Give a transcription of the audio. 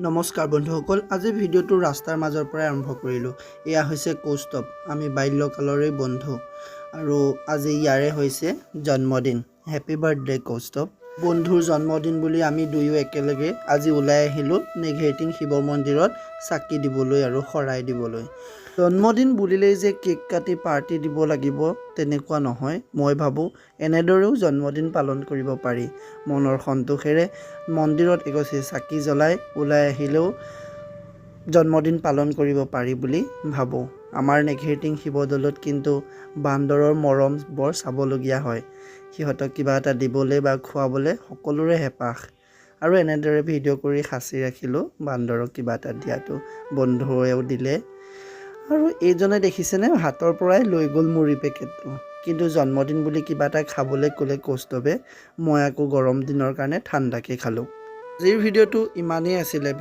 নমস্কাৰ বন্ধুসকল, আজি ভিডিঅ'টো ৰাস্তাৰ মাজৰ পৰাই আৰম্ভ কৰিলোঁ। এয়া হৈছে কৌস্তভ, আমি বাল্যকালৰে বন্ধু আৰু আজি ইয়াৰে হৈছে জন্মদিন। Happy birthday Kaustav. বন্ধুৰ জন্মদিন বুলি আমি দুয়ো একেলগে আজি ওলাই আহিলোঁ নেঘেৰিটিং শিৱ মন্দিৰত চাকি দিবলৈ আৰু শৰাই দিবলৈ। জন্মদিন বুলিলেই যে কেক কাটি পাৰ্টি দিব লাগিব তেনেকুৱা নহয়। মই ভাবোঁ এনেদৰেও জন্মদিন পালন কৰিব পাৰি। মনৰ সন্তোষেৰে মন্দিৰত এগছি চাকি জ্বলাই ওলাই আহিলেও জন্মদিন পালন কৰিব পাৰি বুলি ভাবোঁ। আমাৰ নেঘেৰিটিং শিৱদৌলত কিন্তু বান্দৰৰ মৰম বৰ চাবলগীয়া হয়। সিহঁতক কিবা এটা দিবলৈ বা খুৱাবলৈ সকলোৰে হেঁপাহ। আৰু এনেদৰে ভিডিঅ' কৰি সাঁচি ৰাখিলোঁ বান্দৰক কিবা এটা দিয়াটো। বন্ধুৱেও দিলে। আৰু এইজনে দেখিছেনে হাতৰ পৰাই লৈ গ'ল মুড়ি পেকেটটো। কিন্তু জন্মদিন বুলি কিবা এটা খাবলৈ ক'লে কৌস্তভে, মই আকৌ গৰম দিনৰ কাৰণে ঠাণ্ডাকৈ খালোঁ। আজিৰ ভিডিঅ'টো ইমানেই আছিলে।